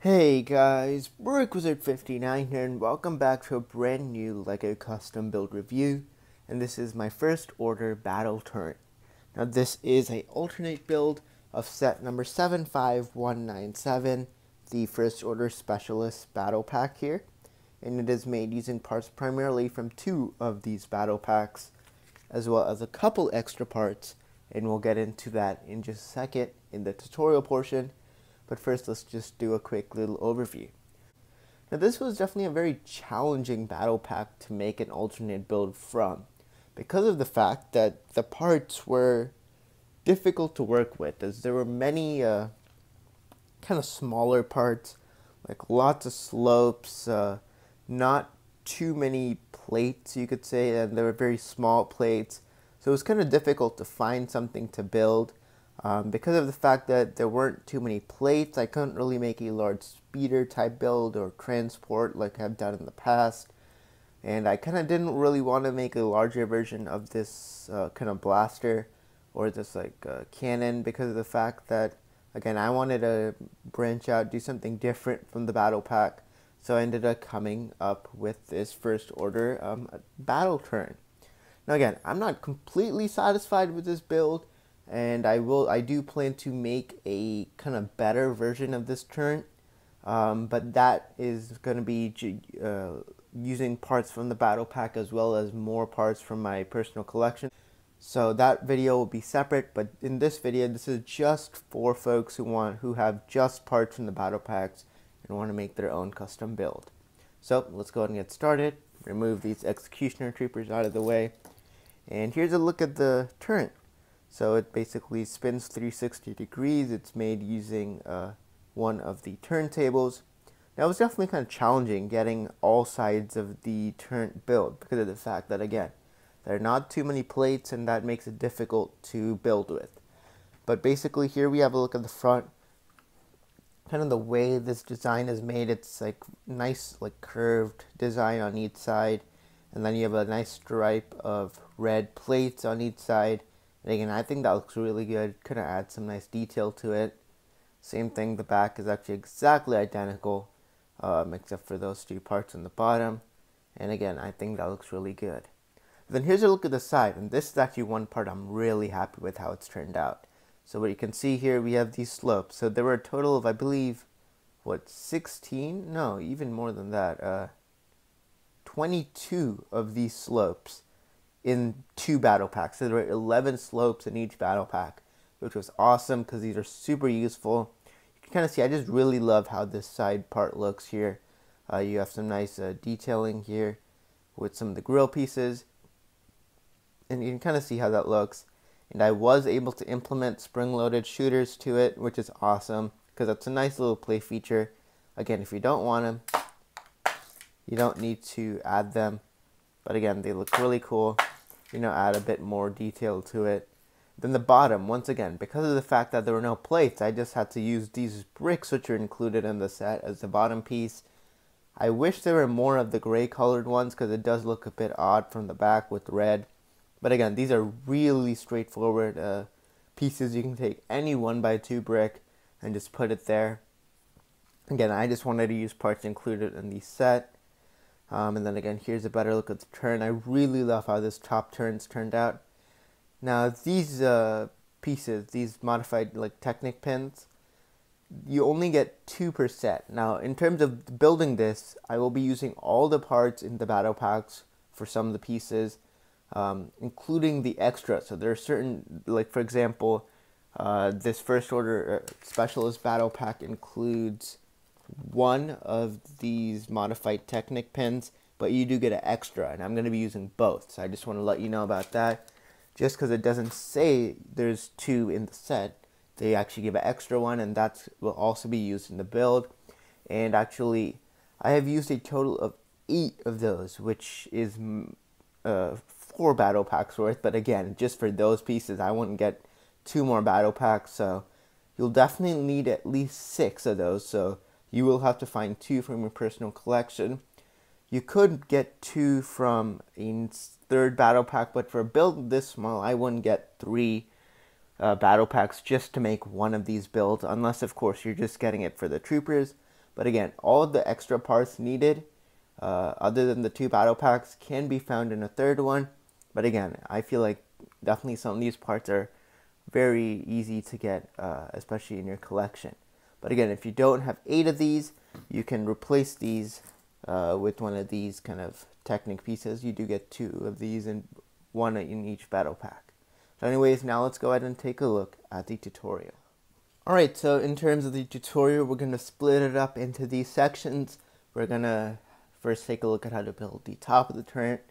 Hey guys, Brick59 here and welcome back to a brand new LEGO custom build review, and this is my first order battle turret. Now this is a alternate build of set number 75197, the first order specialist battle pack here, and it is made using parts primarily from two of these battle packs, as well as a couple extra parts, and we'll get into that in just a second in the tutorial portion. But first, let's just do a quick little overview. Now, this was definitely a very challenging battle pack to make an alternate build from, because of the fact that the parts were difficult to work with, as there were many kind of smaller parts, like lots of slopes, not too many plates, you could say, and they were very small plates. So it was kind of difficult to find something to build. Because of the fact that there weren't too many plates, I couldn't really make a large speeder type build or transport like I've done in the past. And I kind of didn't really want to make a larger version of this kind of blaster or this cannon, because of the fact that, again, I wanted to branch out, do something different from the battle pack. So I ended up coming up with this first order battle turret. Now again, I'm not completely satisfied with this build, and I do plan to make a kind of better version of this turret, but that is going to be using parts from the battle pack as well as more parts from my personal collection. So that video will be separate, but in this video, this is just for folks who have just parts from the battle packs and want to make their own custom build. So let's go ahead and get started. Remove these executioner troopers out of the way, and here's a look at the turret. So it basically spins 360 degrees. It's made using one of the turntables. Now, it was definitely kind of challenging getting all sides of the turret build because of the fact that, again, there are not too many plates, and that makes it difficult to build with. But basically here we have a look at the front. Kind of the way this design is made, it's like nice curved design on each side. And then you have a nice stripe of red plates on each side. And again, I think that looks really good. Kind of add some nice detail to it. Same thing, the back is actually exactly identical, except for those two parts on the bottom. And again, I think that looks really good. Then here's a look at the side, and this is actually one part I'm really happy with how it's turned out. So what you can see here, we have these slopes. So there were a total of, I believe, 16? No, even more than that. 22 of these slopes in two battle packs. So there were 11 slopes in each battle pack, which was awesome because these are super useful. You can kind of see, I just really love how this side part looks here. You have some nice detailing here with some of the grill pieces, and you can kind of see how that looks. And I was able to implement spring-loaded shooters to it, which is awesome because that's a nice little play feature. Again, if you don't want them, you don't need to add them. But again, they look really cool. Add a bit more detail to it. Then the bottom, once again, because of the fact that there were no plates, I just had to use these bricks which are included in the set as the bottom piece. I wish there were more of the gray colored ones because it does look a bit odd from the back with red. But again, these are really straightforward pieces. You can take any 1x2 brick and just put it there. Again, I just wanted to use parts included in the set. And then again, here's a better look at the turn. I really love how this top turn's turned out. Now these pieces, these modified Technic pins, you only get 2 per set. Now in terms of building this, I will be using all the parts in the battle packs for some of the pieces, including the extras. So there are certain, for example, this first order specialist battle pack includes one of these modified Technic pins, but you do get an extra, and I'm going to be using both. So I just want to let you know about that. Just because it doesn't say there's 2 in the set, they actually give an extra one, and that will also be used in the build. And actually, I have used a total of 8 of those, which is 4 battle packs worth. But again, just for those pieces, I wouldn't get 2 more battle packs, so you'll definitely need at least 6 of those. So you will have to find 2 from your personal collection. You could get 2 from a third battle pack, but for a build this small, I wouldn't get 3 battle packs just to make one of these builds, unless of course you're just getting it for the troopers. But again, all of the extra parts needed, other than the 2 battle packs, can be found in a third one. But again, I feel like definitely some of these parts are very easy to get, especially in your collection. But again, if you don't have 8 of these, you can replace these with one of these kind of Technic pieces. You do get 2 of these and 1 in each battle pack. So anyways, now let's go ahead and take a look at the tutorial. Alright, so in terms of the tutorial, we're going to split it up into these sections. We're going to first take a look at how to build the top of the turret.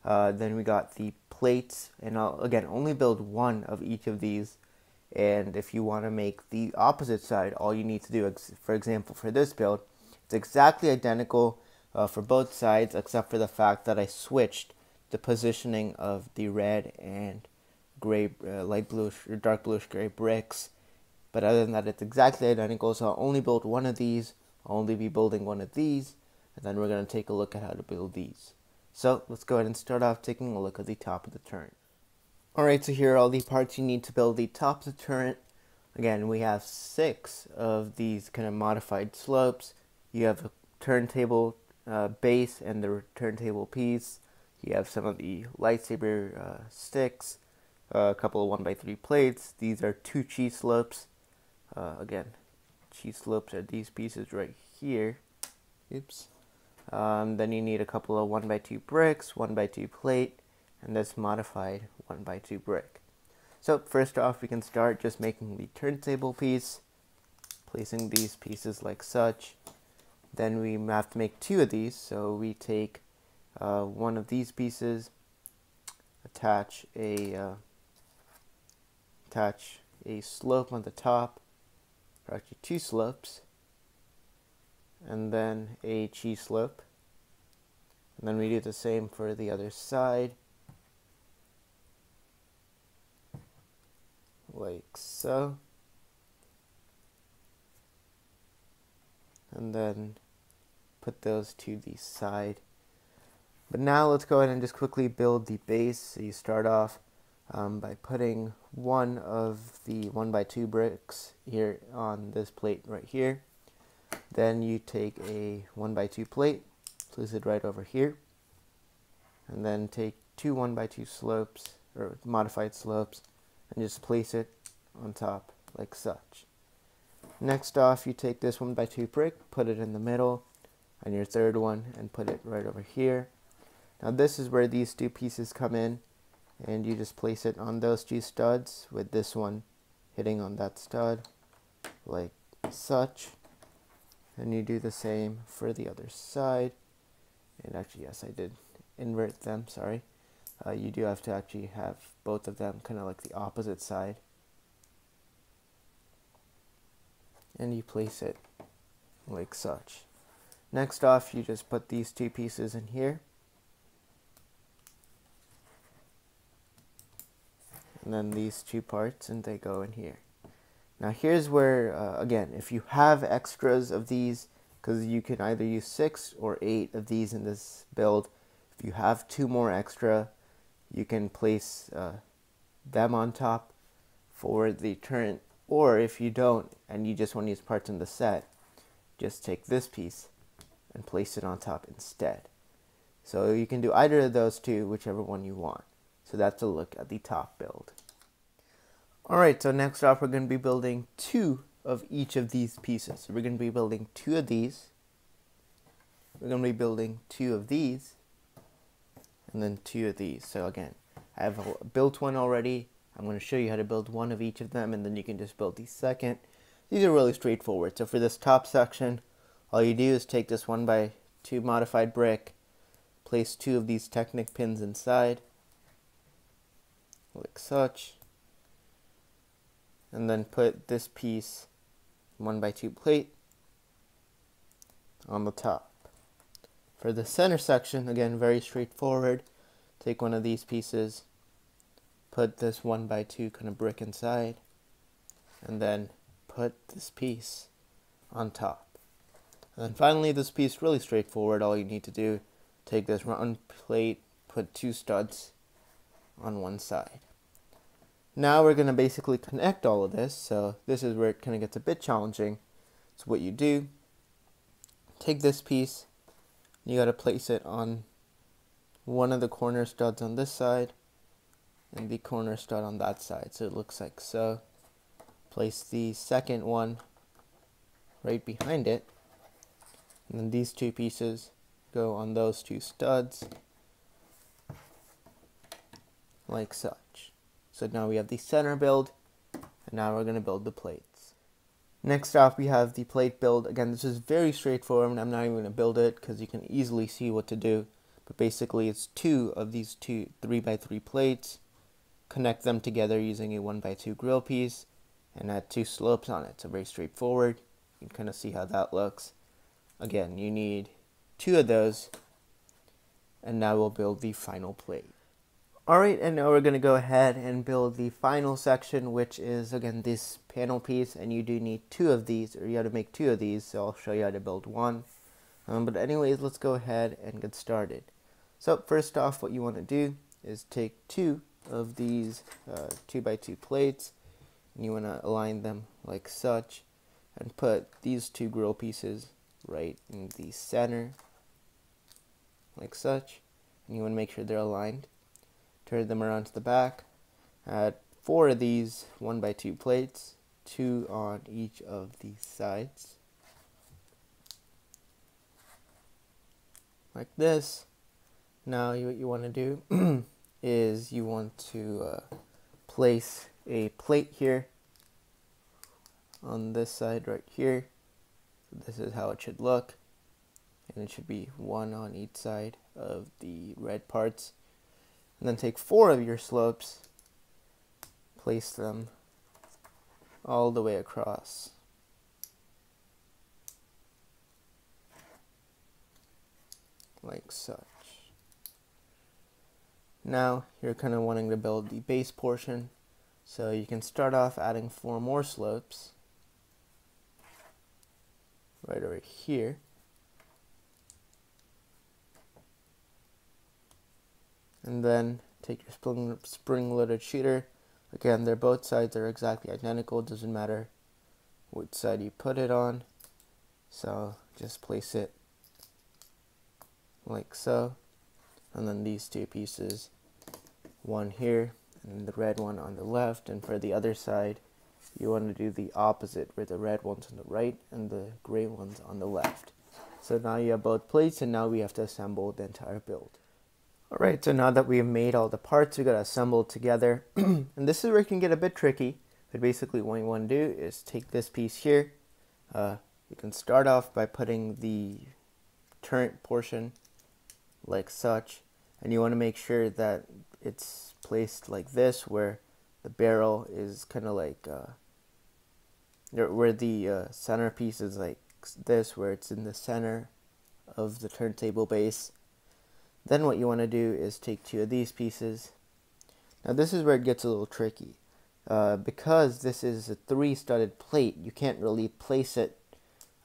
Then we got the plates, and I'll again only build 1 of each of these. And if you want to make the opposite side, all you need to do, for example, for this build, it's exactly identical for both sides, except for the fact that I switched the positioning of the red and gray, light bluish or dark bluish gray bricks. But other than that, it's exactly identical. So I'll only build 1 of these. I'll only be building 1 of these, and then we're going to take a look at how to build these. So let's go ahead and start off taking a look at the top of the turret. Alright, so here are all the parts you need to build the top of the turret. Again, we have 6 of these kind of modified slopes. You have a turntable base and the turntable piece. You have some of the lightsaber sticks, a couple of 1x3 plates. These are 2 cheese slopes. Again, cheese slopes are these pieces right here. Oops. Then you need a couple of 1x2 bricks, 1x2 plate, and this modified 1x2 brick. So first off, we can start just making the turntable piece, placing these pieces like such. Then we have to make 2 of these, so we take 1 of these pieces, attach a slope on the top, or actually 2 slopes, and then a cheese slope. And then we do the same for the other side, like so. And then put those to the side. But now let's go ahead and just quickly build the base. So you start off by putting 1 of the 1x2 bricks here on this plate right here. Then you take a 1x2 plate, place it right over here, and then take 2 1x2 slopes, or modified slopes, and just place it on top like such. Next off, you take this 1x2 brick, put it in the middle, and your third one, and put it right over here. Now this is where these 2 pieces come in, and you just place it on those 2 studs, with this one hitting on that stud like such. And you do the same for the other side. And actually, yes, I did invert them, sorry. You do have to actually have both of them kind of like the opposite side. And you place it like such. Next off, you just put these 2 pieces in here. And then these 2 parts, and they go in here. Now here's where, again, if you have extras of these, because you can either use 6 or 8 of these in this build. If you have 2 more extra, you can place them on top for the turret. Or if you don't, and you just want to use parts in the set, just take this piece and place it on top instead. So you can do either of those 2, whichever one you want. So that's a look at the top build. Alright, so next off we're going to be building 2 of each of these pieces. So we're going to be building 2 of these. We're going to be building 2 of these. And then 2 of these. So again, I have built one already. I'm going to show you how to build 1 of each of them, and then you can just build the second. These are really straightforward. So for this top section, all you do is take this 1x2 modified brick, place 2 of these Technic pins inside, like such, and then put this piece 1x2 plate on the top. For the center section, again, very straightforward. Take one of these pieces, put this 1x2 kind of brick inside, and then put this piece on top. And then finally, this piece, really straightforward. All you need to do, take this round plate, put 2 studs on one side. Now we're going to basically connect all of this. So this is where it kind of gets a bit challenging. So what you do take this piece, you got to place it on one of the corner studs on this side and the corner stud on that side, so it looks like so. Place the second one right behind it, and then these two pieces go on those two studs like such. So now we have the center build, and now we're going to build the plates. Next off, we have the plate build. Again, this is very straightforward. I'm not even going to build it because you can easily see what to do. But basically, it's two of these 3x3 plates. Connect them together using a 1x2 grill piece and add two slopes on it. So very straightforward. You can kind of see how that looks. Again, you need two of those, and now we'll build the final plate. Alright, and now we're going to go ahead and build the final section, which is, again, this panel piece, and you do need two of these, or you have to make two of these, so I'll show you how to build one. But anyways, let's go ahead and get started. So first off, what you want to do is take two of these 2x2 plates, and you want to align them like such, and put these two grill pieces right in the center, like such, and you want to make sure they're aligned. Turn them around to the back. Add four of these 1x2 plates, two on each of the sides, like this. Now what you want to do is you want to place a plate here on this side right here. So this is how it should look, and it should be one on each side of the red parts. And then take four of your slopes, place them all the way across. Like such. Now you're kind of wanting to build the base portion, so you can start off adding four more slopes right over here. And then take your spring-loaded shooter. Again, both sides are exactly identical. It doesn't matter which side you put it on. So just place it like so. And then these two pieces, one here and the red one on the left. And for the other side, you want to do the opposite, where the red one's on the right and the gray one's on the left. So now you have both plates, and now we have to assemble the entire build. Alright, so now that we have made all the parts, we got to assemble together. And this is where it can get a bit tricky. But basically what you want to do is take this piece here. You can start off by putting the turret portion like such. And you want to make sure that it's placed like this, where the barrel is kind of like, where the centerpiece is like this, where it's in the center of the turntable base. Then what you want to do is take two of these pieces. Now this is where it gets a little tricky. Because this is a 3-studded plate, you can't really place it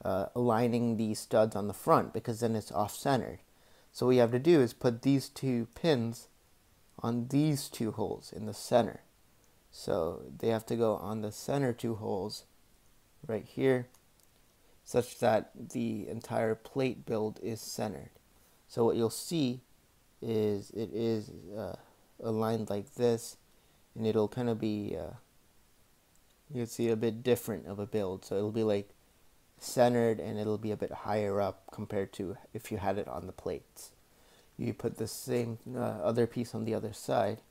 aligning these studs on the front, because then it's off-centered. So what you have to do is put these two pins on these two holes in the center. So they have to go on the center two holes right here, such that the entire plate build is centered. So what you'll see is it is aligned like this, and it'll kind of be, you'll see a bit different of a build. So it'll be like centered, and it'll be a bit higher up compared to if you had it on the plates. You put the same other piece on the other side,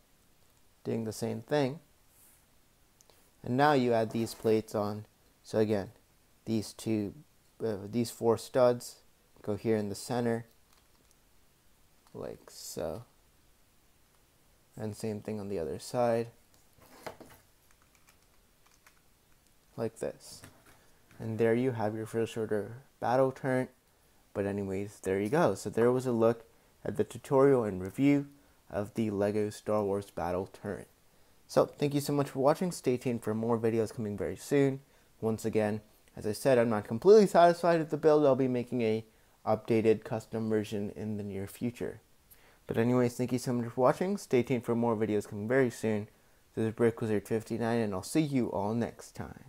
doing the same thing. And now you add these plates on. So again, these four studs go here in the center, like so. And same thing on the other side, like this. And there you have your first order battle turret. But anyways, there you go. So there was a look at the tutorial and review of the LEGO Star Wars battle turret. So thank you so much for watching. Stay tuned for more videos coming very soon. Once again, as I said, I'm not completely satisfied with the build. I'll be making a updated custom version in the near future. But anyways, thank you so much for watching. Stay tuned for more videos coming very soon. This is BrickWizard59, and I'll see you all next time.